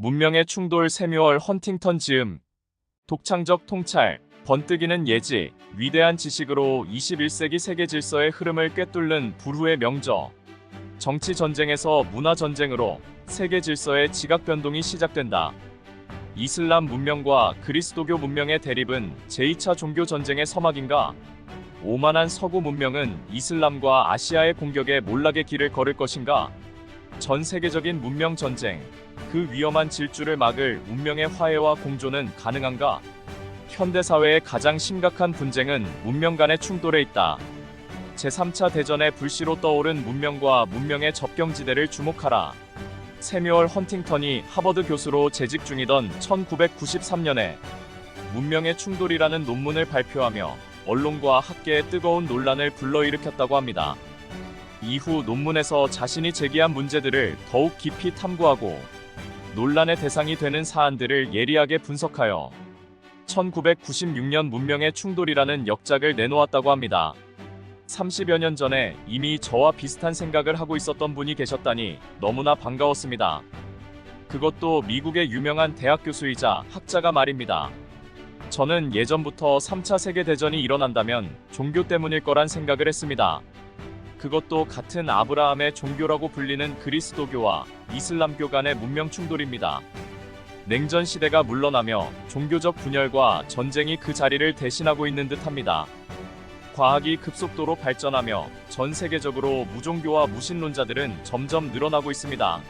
문명의 충돌 새뮤얼 헌팅턴 즈음. 독창적 통찰, 번뜩이는 예지, 위대한 지식으로 21세기 세계 질서의 흐름을 꿰뚫는 불후의 명저. 정치 전쟁에서 문화 전쟁으로 세계 질서의 지각 변동이 시작된다. 이슬람 문명과 그리스도교 문명의 대립은 제2차 종교 전쟁의 서막인가? 오만한 서구 문명은 이슬람과 아시아의 공격에 몰락의 길을 걸을 것인가? 전 세계적인 문명 전쟁, 그 위험한 질주를 막을 운명의 화해와 공존은 가능한가? 현대사회의 가장 심각한 분쟁은 문명 간의 충돌에 있다. 제3차 대전의 불씨로 떠오른 문명과 문명의 접경지대를 주목하라. 새뮤얼 헌팅턴이 하버드 교수로 재직 중이던 1993년에 문명의 충돌이라는 논문을 발표하며 언론과 학계의 뜨거운 논란을 불러일으켰다고 합니다. 이후 논문에서 자신이 제기한 문제들을 더욱 깊이 탐구하고 논란의 대상이 되는 사안들을 예리하게 분석하여 1996년 문명의 충돌이라는 역작을 내놓았다고 합니다. 30여 년 전에 이미 저와 비슷한 생각을 하고 있었던 분이 계셨다니 너무나 반가웠습니다. 그것도 미국의 유명한 대학 교수이자 학자가 말입니다. 저는 예전부터 3차 세계대전이 일어난다면 종교 때문일 거란 생각을 했습니다. 그것도 같은 아브라함의 종교라고 불리는 그리스도교와 이슬람교 간의 문명 충돌입니다. 냉전 시대가 물러나며 종교적 분열과 전쟁이 그 자리를 대신하고 있는 듯합니다. 과학이 급속도로 발전하며 전 세계적으로 무종교와 무신론자들은 점점 늘어나고 있습니다.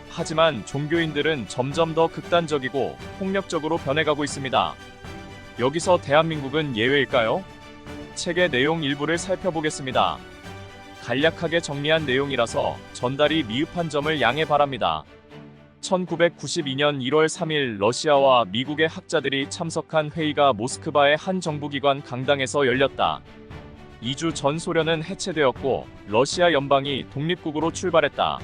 하지만 종교인들은 점점 더 극단적이고 폭력적으로 변해가고 있습니다. 여기서 대한민국은 예외일까요? 책의 내용 일부를 살펴보겠습니다. 간략하게 정리한 내용이라서 전달이 미흡한 점을 양해 바랍니다. 1992년 1월 3일 러시아와 미국의 학자들이 참석한 회의가 모스크바의 한 정부기관 강당에서 열렸다. 2주 전 소련은 해체되었고 러시아 연방이 독립국으로 출발했다.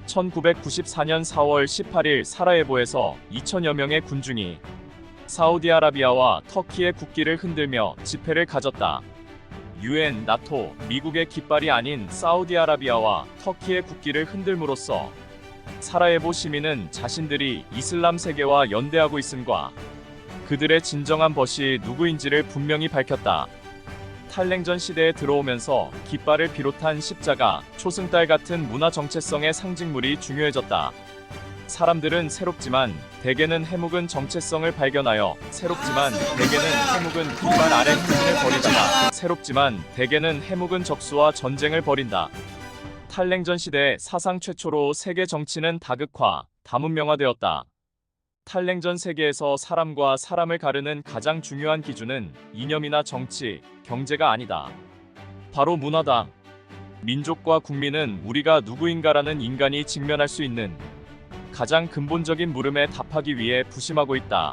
1994년 4월 18일 사라예보에서 2천여 명의 군중이 사우디아라비아와 터키의 국기를 흔들며 집회를 가졌다. UN, 나토, 미국의 깃발이 아닌 사우디아라비아와 터키의 국기를 흔들므로써 사라예보 시민은 자신들이 이슬람 세계와 연대하고 있음과 그들의 진정한 벗이 누구인지를 분명히 밝혔다. 탈냉전 시대에 들어오면서 깃발을 비롯한 십자가, 초승달 같은 문화 정체성의 상징물이 중요해졌다. 사람들은 새롭지만 대개는 해묵은 정체성을 발견하여 새롭지만 대개는 해묵은 깃발 아래 힘을 버리다가 새롭지만 대개는 해묵은 적수와 전쟁을 벌인다. 탈냉전 시대 사상 최초로 세계 정치는 다극화, 다문명화되었다. 탈냉전 세계에서 사람과 사람을 가르는 가장 중요한 기준은 이념이나 정치, 경제가 아니다. 바로 문화다. 민족과 국민은 우리가 누구인가라는 인간이 직면할 수 있는 가장 근본적인 물음에 답하기 위해 부심하고 있다.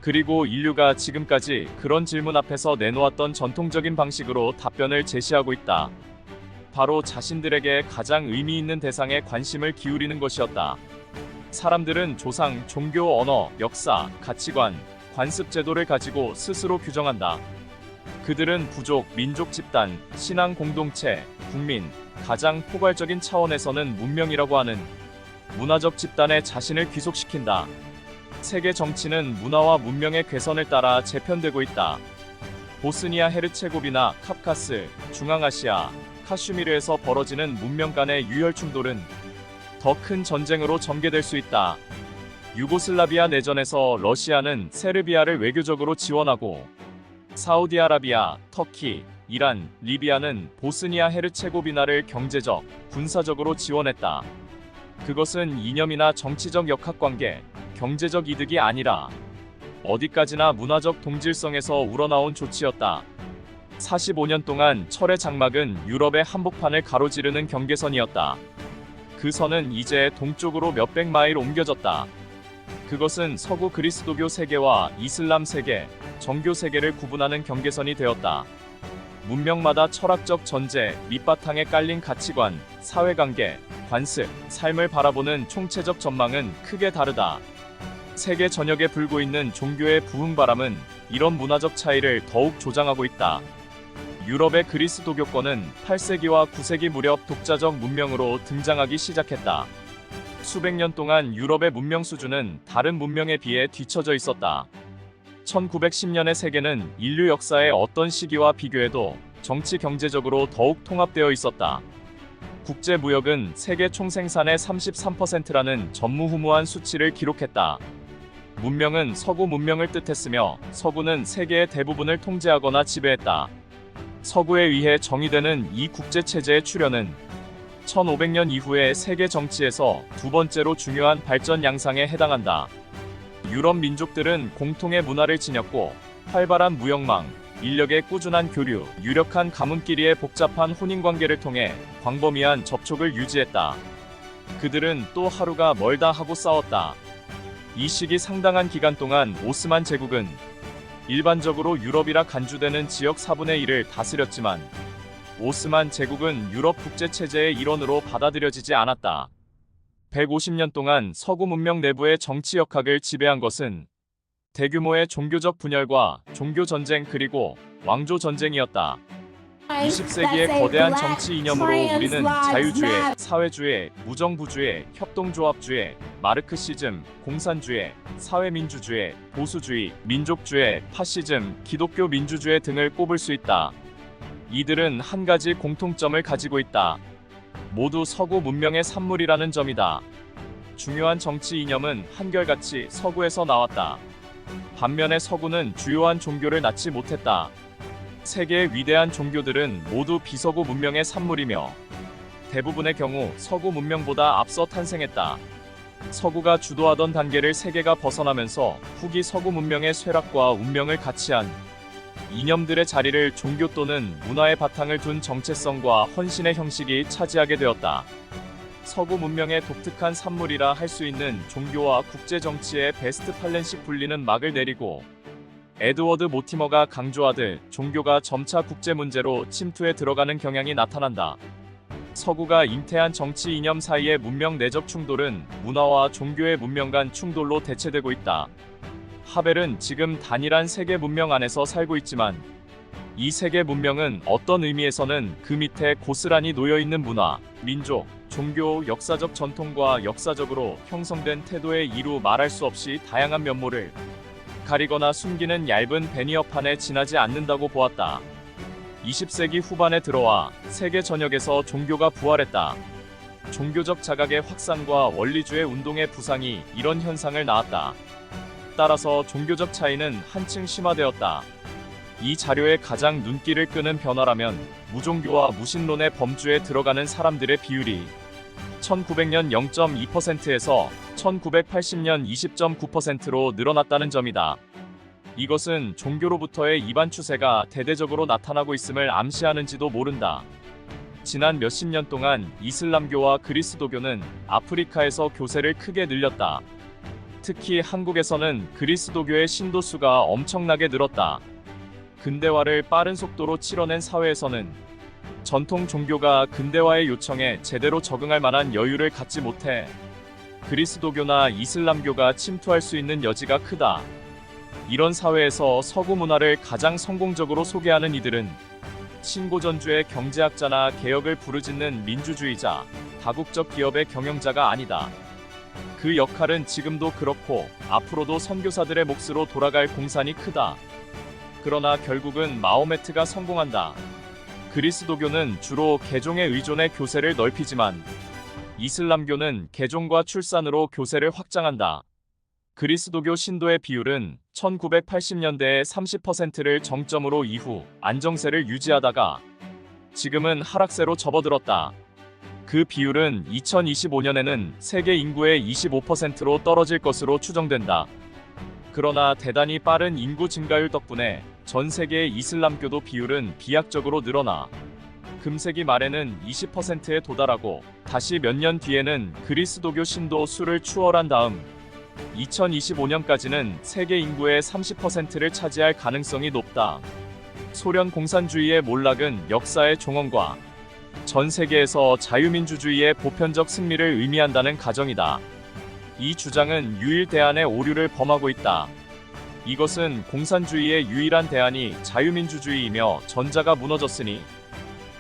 그리고 인류가 지금까지 그런 질문 앞에서 내놓았던 전통적인 방식으로 답변을 제시하고 있다. 바로 자신들에게 가장 의미 있는 대상에 관심을 기울이는 것이었다. 사람들은 조상, 종교, 언어, 역사, 가치관, 관습 제도를 가지고 스스로 규정한다. 그들은 부족, 민족 집단, 신앙 공동체, 국민, 가장 포괄적인 차원에서는 문명이라고 하는 문화적 집단에 자신을 귀속시킨다. 세계 정치는 문화와 문명의 궤선을 따라 재편되고 있다. 보스니아 헤르체고비나, 카프카스, 중앙아시아, 카슈미르에서 벌어지는 문명 간의 유혈 충돌은 더 큰 전쟁으로 전개될 수 있다. 유고슬라비아 내전에서 러시아는 세르비아를 외교적으로 지원하고 사우디아라비아, 터키, 이란, 리비아는 보스니아 헤르체고비나를 경제적, 군사적으로 지원했다. 그것은 이념이나 정치적 역학관계, 경제적 이득이 아니라 어디까지나 문화적 동질성에서 우러나온 조치였다. 45년 동안 철의 장막은 유럽의 한복판을 가로지르는 경계선이었다. 그 선은 이제 동쪽으로 몇백 마일 옮겨졌다. 그것은 서구 그리스도교 세계와 이슬람 세계, 정교 세계를 구분하는 경계선이 되었다. 문명마다 철학적 전제, 밑바탕에 깔린 가치관, 사회관계, 관습, 삶을 바라보는 총체적 전망은 크게 다르다. 세계 전역에 불고 있는 종교의 부흥바람은 이런 문화적 차이를 더욱 조장하고 있다. 유럽의 그리스도교권은 8세기와 9세기 무렵 독자적 문명으로 등장하기 시작했다. 수백 년 동안 유럽의 문명 수준은 다른 문명에 비해 뒤처져 있었다. 1910년의 세계는 인류 역사의 어떤 시기와 비교해도 정치 경제적으로 더욱 통합되어 있었다. 국제 무역은 세계 총생산의 33%라는 전무후무한 수치를 기록했다. 문명은 서구 문명을 뜻했으며 서구는 세계의 대부분을 통제하거나 지배했다. 서구에 의해 정의되는 이 국제체제의 출현은 1500년 이후의 세계 정치에서 두 번째로 중요한 발전 양상에 해당한다. 유럽 민족들은 공통의 문화를 지녔고 활발한 무역망, 인력의 꾸준한 교류, 유력한 가문끼리의 복잡한 혼인관계를 통해 광범위한 접촉을 유지했다. 그들은 또 하루가 멀다 하고 싸웠다. 이 시기 상당한 기간 동안 오스만 제국은 일반적으로 유럽이라 간주되는 지역 4분의 1을 다스렸지만 오스만 제국은 유럽 국제체제의 일원으로 받아들여지지 않았다. 150년 동안 서구 문명 내부의 정치 역학을 지배한 것은 대규모의 종교적 분열과 종교전쟁 그리고 왕조전쟁이었다. 20세기의 거대한 정치 이념으로 우리는 자유주의, 사회주의, 무정부주의, 협동조합주의, 마르크시즘, 공산주의, 사회민주주의, 보수주의, 민족주의, 파시즘, 기독교 민주주의 등을 꼽을 수 있다. 이들은 한 가지 공통점을 가지고 있다. 모두 서구 문명의 산물이라는 점이다. 중요한 정치 이념은 한결같이 서구에서 나왔다. 반면에 서구는 주요한 종교를 낳지 못했다. 세계의 위대한 종교들은 모두 비서구 문명의 산물이며 대부분의 경우 서구 문명보다 앞서 탄생했다. 서구가 주도하던 단계를 세계가 벗어나면서 후기 서구 문명의 쇠락과 운명을 같이 한 이념들의 자리를 종교 또는 문화의 바탕을 둔 정체성과 헌신의 형식이 차지하게 되었다. 서구 문명의 독특한 산물이라 할 수 있는 종교와 국제정치의 베스트팔렌식 분리는 막을 내리고 에드워드 모티머가 강조하듯 종교가 점차 국제 문제로 침투해 들어가는 경향이 나타난다. 서구가 잉태한 정치 이념 사이의 문명 내적 충돌은 문화와 종교의 문명 간 충돌로 대체되고 있다. 하벨은 지금 단일한 세계 문명 안에서 살고 있지만 이 세계 문명은 어떤 의미에서는 그 밑에 고스란히 놓여있는 문화, 민족, 종교, 역사적 전통과 역사적으로 형성된 태도의 이루 말할 수 없이 다양한 면모를 가리거나 숨기는 얇은 배니어판에 지나지 않는다고 보았다. 20세기 후반에 들어와 세계 전역에서 종교가 부활했다. 종교적 자각의 확산과 원리주의 운동의 부상이 이런 현상을 낳았다. 따라서 종교적 차이는 한층 심화되었다. 이 자료의 가장 눈길을 끄는 변화라면 무종교와 무신론의 범주에 들어가는 사람들의 비율이 1900년 0.2%에서 1980년 20.9%로 늘어났다는 점이다. 이것은 종교로부터의 이반 추세가 대대적으로 나타나고 있음을 암시하는지도 모른다. 지난 몇십 년 동안 이슬람교와 그리스도교는 아프리카에서 교세를 크게 늘렸다. 특히 한국에서는 그리스도교의 신도 수가 엄청나게 늘었다. 근대화를 빠른 속도로 치러낸 사회에서는 전통 종교가 근대화의 요청에 제대로 적응할 만한 여유를 갖지 못해 그리스도교나 이슬람교가 침투할 수 있는 여지가 크다. 이런 사회에서 서구 문화를 가장 성공적으로 소개하는 이들은 신고전주의 경제학자나 개혁을 부르짖는 민주주의자, 다국적 기업의 경영자가 아니다. 그 역할은 지금도 그렇고 앞으로도 선교사들의 몫으로 돌아갈 공산이 크다. 그러나 결국은 마호메트가 성공한다. 그리스도교는 주로 개종에 의존해 교세를 넓히지만 이슬람교는 개종과 출산으로 교세를 확장한다. 그리스도교 신도의 비율은 1980년대에 30%를 정점으로 이후 안정세를 유지하다가 지금은 하락세로 접어들었다. 그 비율은 2025년에는 세계 인구의 25%로 떨어질 것으로 추정된다. 그러나 대단히 빠른 인구 증가율 덕분에 전 세계의 이슬람교도 비율은 비약적으로 늘어나 금세기 말에는 20%에 도달하고 다시 몇 년 뒤에는 그리스도교 신도 수를 추월한 다음 2025년까지는 세계 인구의 30%를 차지할 가능성이 높다. 소련 공산주의의 몰락은 역사의 종언과 전 세계에서 자유민주주의의 보편적 승리를 의미한다는 가정이다. 이 주장은 유일 대안의 오류를 범하고 있다. 이것은 공산주의의 유일한 대안이 자유민주주의이며 전자가 무너졌으니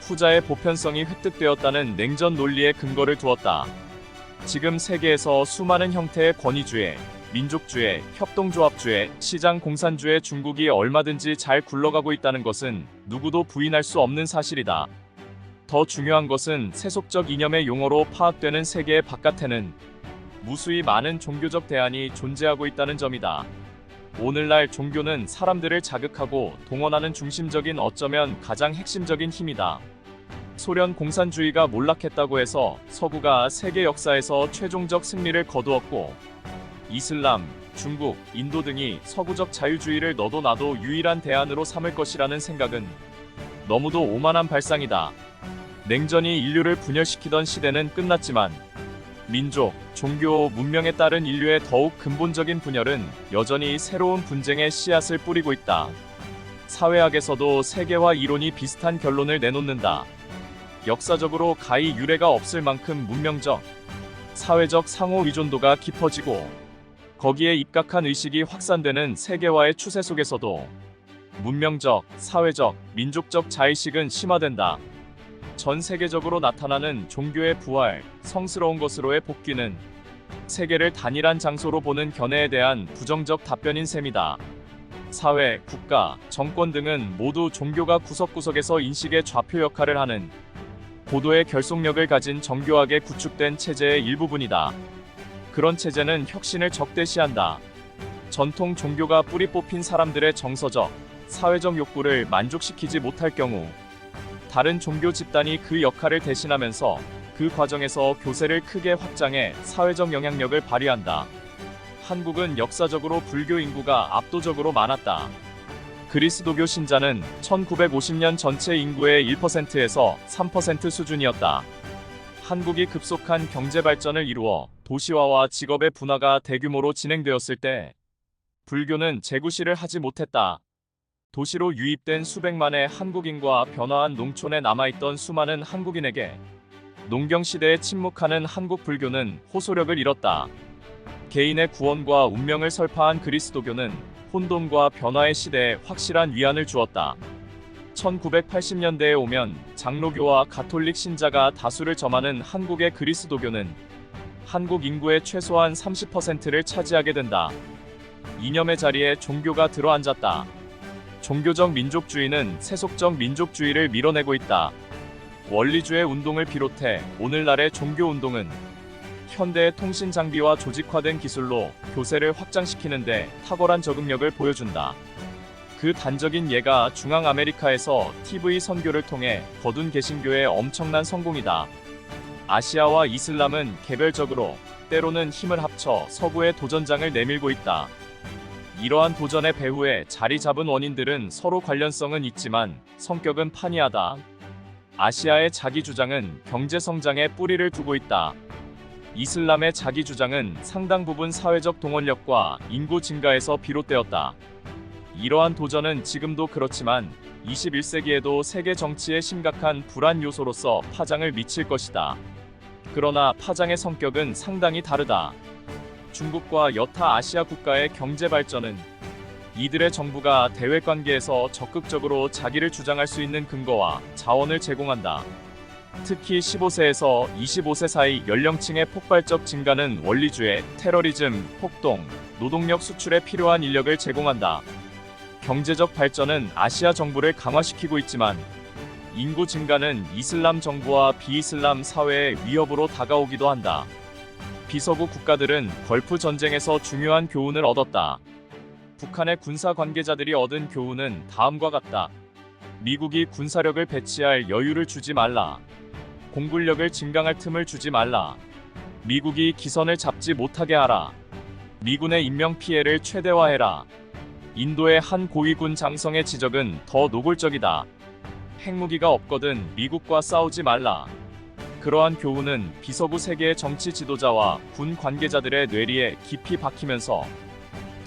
후자의 보편성이 획득되었다는 냉전 논리에 근거를 두었다. 지금 세계에서 수많은 형태의 권위주의, 민족주의, 협동조합주의, 시장 공산주의 중국이 얼마든지 잘 굴러가고 있다는 것은 누구도 부인할 수 없는 사실이다. 더 중요한 것은 세속적 이념의 용어로 파악되는 세계의 바깥에는 무수히 많은 종교적 대안이 존재하고 있다는 점이다. 오늘날 종교는 사람들을 자극하고 동원하는 중심적인 어쩌면 가장 핵심적인 힘이다. 소련 공산주의가 몰락했다고 해서 서구가 세계 역사에서 최종적 승리를 거두었고 이슬람, 중국, 인도 등이 서구적 자유주의를 너도 나도 유일한 대안으로 삼을 것이라는 생각은 너무도 오만한 발상이다. 냉전이 인류를 분열시키던 시대는 끝났지만 민족, 종교, 문명에 따른 인류의 더욱 근본적인 분열은 여전히 새로운 분쟁의 씨앗을 뿌리고 있다. 사회학에서도 세계화 이론이 비슷한 결론을 내놓는다. 역사적으로 가히 유례가 없을 만큼 문명적, 사회적 상호 의존도가 깊어지고 거기에 입각한 의식이 확산되는 세계화의 추세 속에서도 문명적, 사회적, 민족적 자의식은 심화된다. 전 세계적으로 나타나는 종교의 부활, 성스러운 것으로의 복귀는 세계를 단일한 장소로 보는 견해에 대한 부정적 답변인 셈이다. 사회, 국가, 정권 등은 모두 종교가 구석구석에서 인식의 좌표 역할을 하는 고도의 결속력을 가진 정교하게 구축된 체제의 일부분이다. 그런 체제는 혁신을 적대시한다. 전통 종교가 뿌리 뽑힌 사람들의 정서적, 사회적 욕구를 만족시키지 못할 경우 다른 종교 집단이 그 역할을 대신하면서 그 과정에서 교세를 크게 확장해 사회적 영향력을 발휘한다. 한국은 역사적으로 불교 인구가 압도적으로 많았다. 그리스도교 신자는 1950년 전체 인구의 1%에서 3% 수준이었다. 한국이 급속한 경제 발전을 이루어 도시화와 직업의 분화가 대규모로 진행되었을 때 불교는 재구시를 하지 못했다. 도시로 유입된 수백만의 한국인과 변화한 농촌에 남아있던 수많은 한국인에게 농경시대에 침묵하는 한국 불교는 호소력을 잃었다. 개인의 구원과 운명을 설파한 그리스도교는 혼돈과 변화의 시대에 확실한 위안을 주었다. 1980년대에 오면 장로교와 가톨릭 신자가 다수를 점하는 한국의 그리스도교는 한국 인구의 최소한 30%를 차지하게 된다. 이념의 자리에 종교가 들어앉았다. 종교적 민족주의는 세속적 민족주의를 밀어내고 있다. 원리주의 운동을 비롯해 오늘날의 종교운동은 현대의 통신 장비와 조직화된 기술로 교세를 확장시키는데 탁월한 적응력을 보여준다. 그 단적인 예가 중앙 아메리카에서 TV 선교를 통해 거둔 개신교의 엄청난 성공이다. 아시아와 이슬람은 개별적으로 때로는 힘을 합쳐 서구의 도전장을 내밀고 있다. 이러한 도전의 배후에 자리 잡은 원인들은 서로 관련성은 있지만 성격은 판이하다. 아시아의 자기 주장은 경제 성장에 뿌리를 두고 있다. 이슬람의 자기 주장은 상당 부분 사회적 동원력과 인구 증가에서 비롯되었다. 이러한 도전은 지금도 그렇지만 21세기에도 세계 정치에 심각한 불안 요소로서 파장을 미칠 것이다. 그러나 파장의 성격은 상당히 다르다. 중국과 여타 아시아 국가의 경제 발전은 이들의 정부가 대외 관계에서 적극적으로 자기를 주장할 수 있는 근거와 자원을 제공한다. 특히 15세에서 25세 사이 연령층의 폭발적 증가는 원리주의, 테러리즘, 폭동, 노동력 수출에 필요한 인력을 제공한다. 경제적 발전은 아시아 정부를 강화시키고 있지만 인구 증가는 이슬람 정부와 비이슬람 사회의 위협으로 다가오기도 한다. 비서구 국가들은 걸프 전쟁에서 중요한 교훈을 얻었다. 북한의 군사 관계자들이 얻은 교훈은 다음과 같다. 미국이 군사력을 배치할 여유를 주지 말라. 공군력을 증강할 틈을 주지 말라. 미국이 기선을 잡지 못하게 하라. 미군의 인명 피해를 최대화해라. 인도의 한 고위군 장성의 지적은 더 노골적이다. 핵무기가 없거든 미국과 싸우지 말라. 그러한 교훈은 비서구 세계의 정치 지도자와 군 관계자들의 뇌리에 깊이 박히면서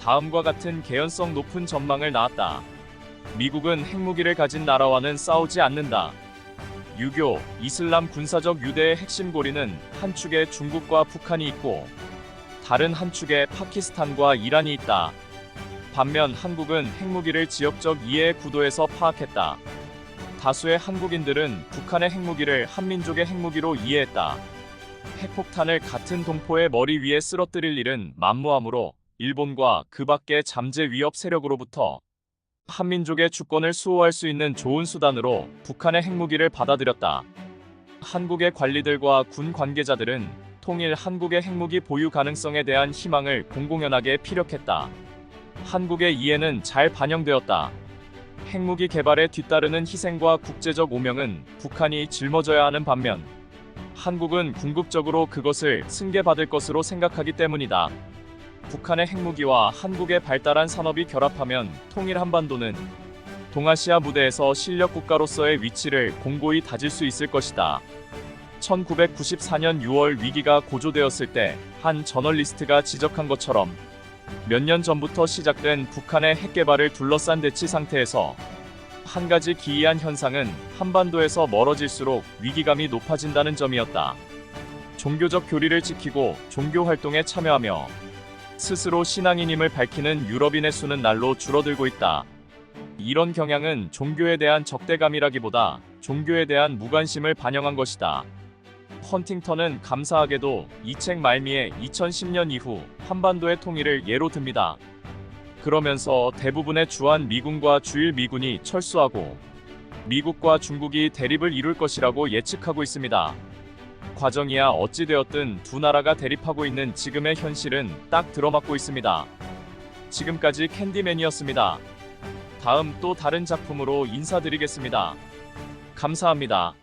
다음과 같은 개연성 높은 전망을 낳았다. 미국은 핵무기를 가진 나라와는 싸우지 않는다. 유교, 이슬람 군사적 유대의 핵심 고리는 한 축에 중국과 북한이 있고 다른 한 축에 파키스탄과 이란이 있다. 반면 한국은 핵무기를 지역적 이해의 구도에서 파악했다. 다수의 한국인들은 북한의 핵무기를 한민족의 핵무기로 이해했다. 핵폭탄을 같은 동포의 머리 위에 쓰러뜨릴 일은 만무하므로 일본과 그 밖의 잠재 위협 세력으로부터 한민족의 주권을 수호할 수 있는 좋은 수단으로 북한의 핵무기를 받아들였다. 한국의 관리들과 군 관계자들은 통일 한국의 핵무기 보유 가능성에 대한 희망을 공공연하게 피력했다. 한국의 이해는 잘 반영되었다. 핵무기 개발에 뒤따르는 희생과 국제적 오명은 북한이 짊어져야 하는 반면 한국은 궁극적으로 그것을 승계받을 것으로 생각하기 때문이다. 북한의 핵무기와 한국의 발달한 산업이 결합하면 통일 한반도는 동아시아 무대에서 실력 국가로서의 위치를 공고히 다질 수 있을 것이다. 1994년 6월 위기가 고조되었을 때 한 저널리스트가 지적한 것처럼 몇 년 전부터 시작된 북한의 핵 개발을 둘러싼 대치 상태에서 한 가지 기이한 현상은 한반도에서 멀어질수록 위기감이 높아진다는 점이었다. 종교적 교리를 지키고 종교 활동에 참여하며 스스로 신앙인임을 밝히는 유럽인의 수는 날로 줄어들고 있다. 이런 경향은 종교에 대한 적대감이라기보다 종교에 대한 무관심을 반영한 것이다. 헌팅턴은 감사하게도 이 책 말미에 2010년 이후 한반도의 통일을 예로 듭니다. 그러면서 대부분의 주한 미군과 주일 미군이 철수하고 미국과 중국이 대립을 이룰 것이라고 예측하고 있습니다. 과정이야 어찌되었든 두 나라가 대립하고 있는 지금의 현실은 딱 들어맞고 있습니다. 지금까지 캔디맨이었습니다. 다음 또 다른 작품으로 인사드리겠습니다. 감사합니다.